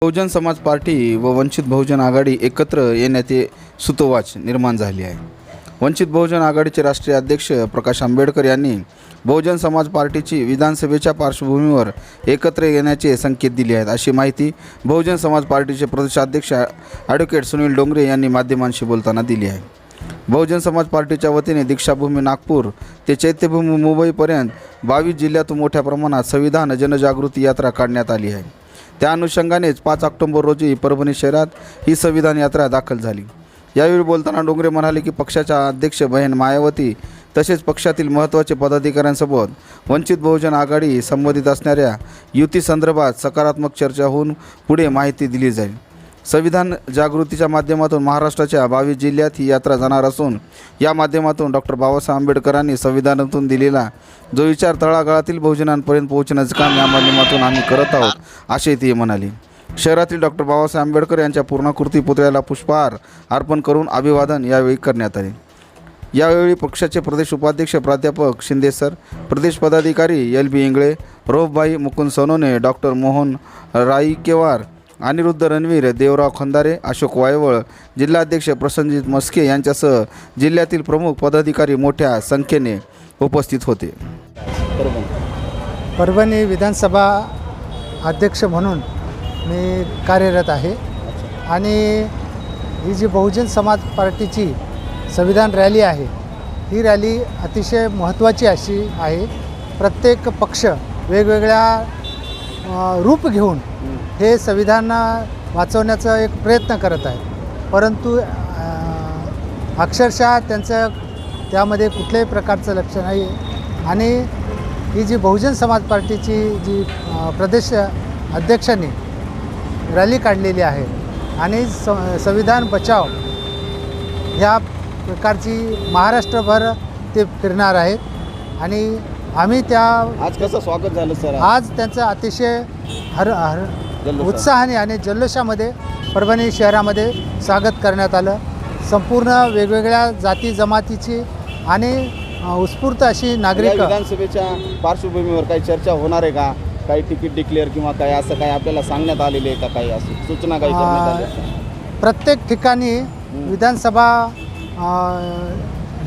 Bahujan Samaj party व वंचित बहुजन आघाडी एकत्र येण्याचे सुतोवाच निर्माण झाली आहे। वंचित बहुजन आघाडीचे राष्ट्रीय अध्यक्ष प्रकाश आंबेडकर यांनी बहुजन समाज पार्टीची विधानसभेच्या पार्श्वभूमीवर एकत्र येण्याचे संकेत दिले आहेत, अशी माहिती बहुजन समाज पार्टीचे प्रदेशाध्यक्ष ॲडव्होकेट सुनील डोंगरे यांनी माध्यमांशी बोलताना दिली आहे। बहुजन समाज पार्टीच्या वतीने दीक्षाभूमी नागपूर ते चैत्यभूमी मुंबईपर्यंत 22 जिल्ह्यातून मोठ्या प्रमाणात संविधान जनजागृती यात्रा काढण्यात आली आहे। त्या अनुषंगानेच 5 ऑक्टोबर रोजी परभणी शहरात ही संविधान यात्रा दाखल झाली। यावेळी बोलताना डोंगरे म्हणाले की पक्षाच्या अध्यक्ष बहीण मायावती तसेच पक्षातील महत्त्वाचे पदाधिकाऱ्यांसोबत वंचित बहुजन आघाडी संबंधित असणाऱ्या युती संदर्भात सकारात्मक चर्चा होऊन पुढे माहिती दिली जाईल। संविधान जागृतीच्या माध्यमातून महाराष्ट्राच्या 22 जिल्ह्यात ही यात्रा जाणार असून या माध्यमातून डॉक्टर बाबासाहेब आंबेडकरांनी संविधानातून दिलेला जो विचार तळागाळातील बहुजनांपर्यंत पोहोचण्याचे काम या माध्यमातून आम्ही करत आहोत, असे ते म्हणाले। शहरातील डॉक्टर बाबासाहेब आंबेडकर यांच्या पूर्णाकृती पुतळ्याला पुष्पहार अर्पण करून अभिवादन यावेळी करण्यात आले। यावेळी पक्षाचे प्रदेश उपाध्यक्ष प्राध्यापक शिंदे सर, प्रदेश पदाधिकारी LB इंगळे, रौफबाई मुकुंद सोनोने, डॉक्टर मोहन राईकेवार, अनिरुद्ध रणवीर, देवराव खंदारे, अशोक वायवळ, जिल्हाध्यक्ष प्रसन्नजित मस्के यांच्यासह जिल्ह्यातील प्रमुख पदाधिकारी मोठ्या संख्येने उपस्थित होते। परभणी विधानसभा अध्यक्ष म्हणून मी कार्यरत आहे आणि ही जी बहुजन समाज पार्टीची संविधान रॅली आहे, ही रॅली अतिशय महत्त्वाची अशी आहे। प्रत्येक पक्ष वेगवेगळ्या रूप घेऊन हे संविधान वाचवण्याचा एक प्रयत्न करत आहे, परंतु अक्षरशः त्यांचं त्यामध्ये कुठल्याही प्रकारचं लक्ष नाही। आणि ही जी बहुजन समाज पार्टीची जी प्रदेश अध्यक्षांनी रॅली काढलेली आहे आणि संविधान बचाव ह्या प्रकारची महाराष्ट्रभर ते फिरणार आहेत आणि आम्ही त्या आज कसं स्वागत झालं सर? आज त्यांचं अतिशय उत्साहाने आणि जल्लोषामध्ये परभणी शहरामध्ये स्वागत करण्यात आलं। संपूर्ण वेगवेगळ्या जाती जमातीची आणि उत्स्फूर्त अशी नागरिक विधानसभेच्या पार्श्वभूमीवर काही चर्चा होणार आहे का? काही तिकीट डिक्लेअर किंवा काय असं काही आपल्याला सांगण्यात आलेले आहे का? काही अशी सूचना काही करण्यात आली? प्रत्येक ठिकाणी विधानसभा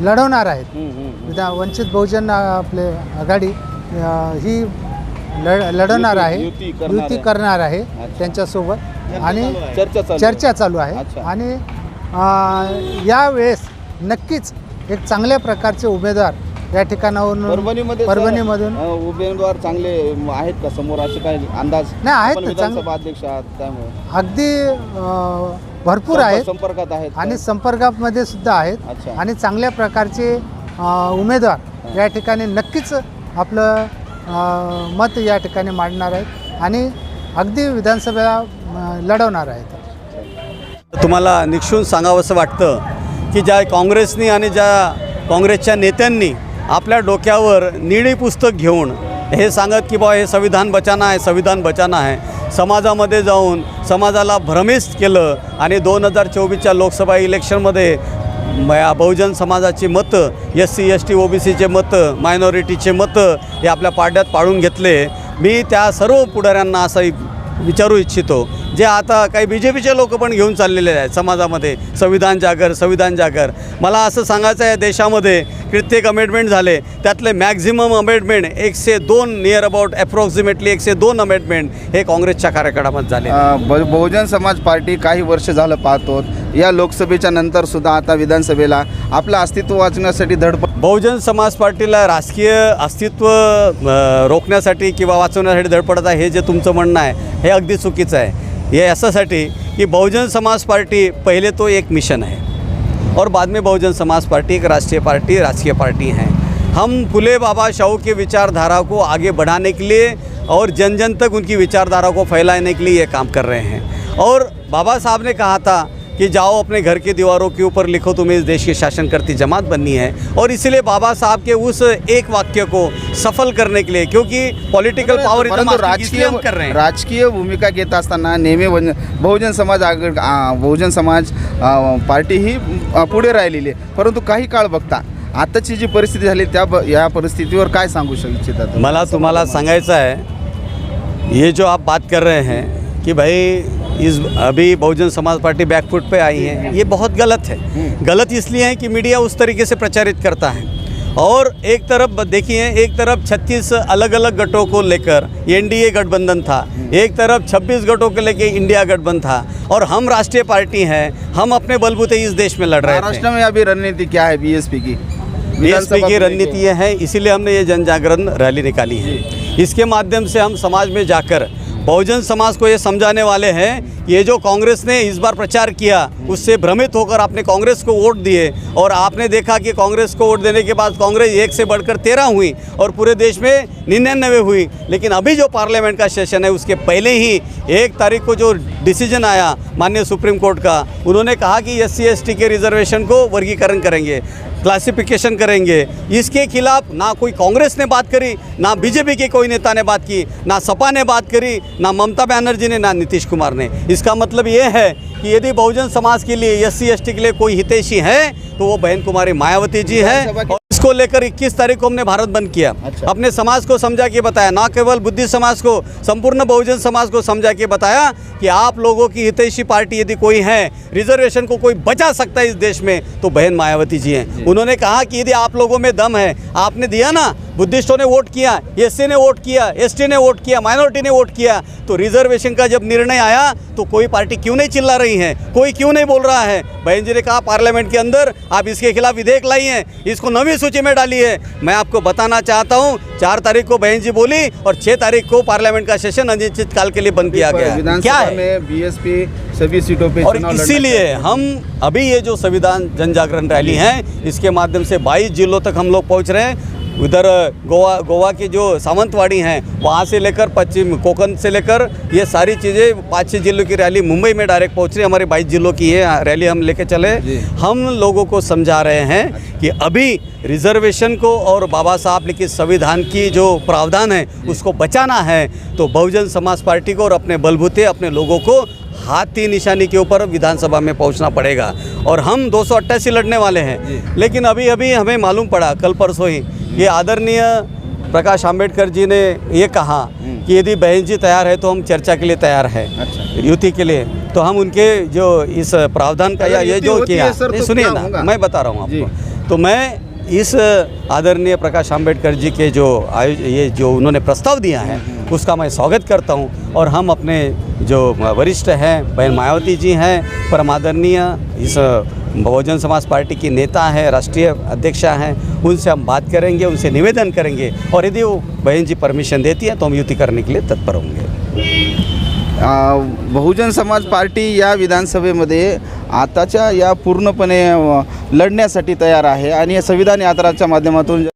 लढवणार आहेत। वंचित बहुजन आपले आघाडी ही लढवणार आहे, युती करणार आहे त्यांच्यासोबत आणि चर्चा चालू आहे। आणि यावेळेस नक्कीच एक चांगल्या प्रकारचे उमेदवार या ठिकाणाहून परभणीमधून उमेदवार चांगले आहेत का समोर? असे काही अंदाज नाही आहेत, विधानसभा अध्यक्ष आहात त्यामुळे अगदी भरपूर आहेत, संपर्कात आहेत आणि संपर्कामध्ये सुद्धा आहेत आणि चांगल्या प्रकारचे उमेदवार या ठिकाणी नक्कीच आपलं मत या ठिकाणी मांडणार आहेत आणि अगदी विधानसभेला लढवणार आहेत। तुम्हाला निक्षून सांगावंसं वाटतं की ज्या काँग्रेसनी आणि ज्या काँग्रेसच्या नेत्यांनी आपल्या डोक्यावर निळी पुस्तक घेऊन हे सांगत की बा हे संविधान बचाना आहे, संविधान बचाना आहे, समाजामध्ये जाऊन समाजाला भ्रमित केलं आणि 2024च्या लोकसभा इलेक्शनमध्ये बहुजन समाजाची मतं, SC ST OBCचे मतं, मायनॉरिटीचे मतं हे आपल्या पाड्यात पाडून घेतले। मी त्या सर्व पुढाऱ्यांना असं विचारू इच्छितो, जे आता काही BJPचे लोक पण घेऊन चाललेले आहेत समाजामध्ये, संविधान जागर, संविधान जागर। मला असं सांगायचं आहे, देशामध्ये कित्येक अमेंडमेंट झाले, त्यातले maximum amendment 102 near about approximately 102 amendment हे काँग्रेसच्या कार्यकाळामध्ये झाले। बहुजन समाज पार्टी काही वर्ष झालं पाहतो, या लोकसभेच्या नंतर सुद्धा आता विधानसभेला आपलं अस्तित्व वाचवण्यासाठी धडपड। बहुजन समाज पार्टीला राजकीय अस्तित्व रोखण्यासाठी किंवा वाचवण्यासाठी धडपडत आहे, हे जे तुमचं म्हणणं आहे हे अगदी चुकीचं आहे। ये ऐसासाठी कि बहुजन समाज पार्टी पहले तो एक मिशन है और बाद में बहुजन समाज पार्टी एक राष्ट्रीय पार्टी है। हम फुले बाबा शाहू के विचारधारा को आगे बढ़ाने के लिए और जन जन तक उनकी विचारधारा को फैलाने के लिए ये काम कर रहे हैं। और बाबा साहब ने कहा था कि जाओ अपने घर की दीवारों के ऊपर लिखो तुम्हें इस देश की शासन करती जमात बननी है, और इसलिए बाबा साहब के उस एक वाक्य को सफल करने के लिए, क्योंकि पॉलिटिकल पावर राजकीय भूमिका घेत असताना नेहमी बहुजन समाज पार्टी ही पुढे राहिलेली आहे, परंतु काही काळ बघता आताची जी परिस्थिती झाली या परिस्थितीवर काय सांगू इच्छिता? मला तुम्हाला सांगायचं आहे, ये जो आप बात कर रहे हैं कि भाई इस अभी बहुजन समाज पार्टी बैकफुट पे आई है, ये बहुत गलत है। गलत इसलिए है कि मीडिया उस तरीके से प्रचारित करता है। और एक तरफ देखिए, एक तरफ 36 अलग अलग गठों को लेकर एनडीए गठबंधन था, एक तरफ 26 गठों को लेकर इंडिया गठबंधन था, और हम राष्ट्रीय पार्टी हैं, हम अपने बलबूते इस देश में लड़ रहे थे। महाराष्ट्र में अभी रणनीति क्या है बीएसपी की? बीएसपी की रणनीति ये है, इसीलिए हमने ये जन जागरण रैली निकाली है। इसके माध्यम से हम समाज में जाकर बहुजन समाज को ये समझाने वाले हैं, ये जो कांग्रेस ने इस बार प्रचार किया उससे भ्रमित होकर आपने कांग्रेस को वोट दिए, और आपने देखा कि कांग्रेस को वोट देने के बाद कांग्रेस 1 से बढ़कर 13 हुई और पूरे देश में 99 हुई। लेकिन अभी जो पार्लियामेंट का सेशन है उसके पहले ही 1 तारीख को जो डिसीजन आया माननीय सुप्रीम कोर्ट का, उन्होंने कहा कि SC ST के रिजर्वेशन को वर्गीकरण करेंगे, क्लासिफिकेशन करेंगे। इसके खिलाफ ना कोई कांग्रेस ने बात करी, ना बीजेपी के कोई नेता ने बात की, ना सपा ने बात करी, ना ममता बनर्जी ने, ना नीतीश कुमार ने। इसका मतलब ये है कि यदि बहुजन समाज के लिए, SC ST के लिए कोई हितैषी है तो वो बहन कुमारी मायावती जी है। और इसको लेकर 21 तारीख को हमने भारत बंद किया। अच्छा। अपने समाज को समझा के बताया, ना केवल बुद्धिस्ट समाज को, संपूर्ण बहुजन समाज को समझा के बताया कि आप लोगों की हितैषी पार्टी यदि कोई है, रिजर्वेशन को कोई बचा सकता है इस देश में, तो बहन मायावती जी हैं। उन्होंने कहा कि यदि आप लोगों में दम है, आपने दिया ना, बुद्धिस्टों ने वोट किया, SC ने वोट किया, ST ने वोट किया, माइनॉरिटी ने वोट किया, तो रिजर्वेशन का जब निर्णय आया तो कोई पार्टी क्यों नहीं चिल्ला रही है, कोई क्यों नहीं बोल रहा है? बहन जी ने कहा पार्लियामेंट के अंदर आप इसके खिलाफ विधेयक लाई हैं, इसको नवी सूची में डाली है। मैं आपको बताना चाहता हूं, 4 तारीख को बहन जी बोली और 6 तारीख को पार्लियामेंट का सेशन अनिश्चित काल के लिए बंद किया गया। क्या विधानसभा है में बीएसपी सभी सीटों पे और चुनाव लड़ना इसीलिए चाहती है। हम अभी ये जो संविधान जन जागरण रैली है, इसके माध्यम से 22 जिलों तक हम लोग पहुंच रहे हैं। उधर गोवा की जो सावंतवाड़ी हैं, वहाँ से लेकर पश्चिम कोकण से लेकर ये सारी चीज़ें 5-6 जिलों की रैली मुंबई में डायरेक्ट पहुँच रही है। हमारे 22 जिलों की ये रैली हम लेके चले। हम लोगों को समझा रहे हैं कि अभी रिजर्वेशन को और बाबा साहब लिखित संविधान की जो प्रावधान है उसको बचाना है, तो बहुजन समाज पार्टी को और अपने बलबूते अपने लोगों को हाथी निशानी के ऊपर विधानसभा में पहुंचना पड़ेगा। और हम 288 लड़ने वाले हैं। लेकिन अभी अभी हमें मालूम पड़ा, कल परसों ही, ये आदरणीय प्रकाश आंबेडकर जी ने ये कहा कि यदि बहन जी तैयार है तो हम चर्चा के लिए तैयार हैं। अच्छा। युति के लिए। तो हम उनके जो इस प्रावधान का या ये जो किया, सुनिए ना, मैं बता रहा हूँ आपको। तो मैं इस आदरणीय प्रकाश आंबेडकर जी के जो ये जो उन्होंने प्रस्ताव दिया है उसका मैं स्वागत करता हूं। और हम अपने जो वरिष्ठ हैं, बहन मायावती जी हैं, परम आदरणीय इस बहुजन समाज पार्टी की नेता है, राष्ट्रीय अध्यक्षा हैं, उनसे हम बात करेंगे, उनसे निवेदन करेंगे, और यदि वो बहन जी परमिशन देती है तो हम युति करने के लिए तत्पर होंगे। बहुजन समाज पार्टी या विधानसभेमध्ये आताच्या या पूर्णपणे लढण्यासाठी तयार आहे आणि या संविधान यात्राच्या माध्यमातून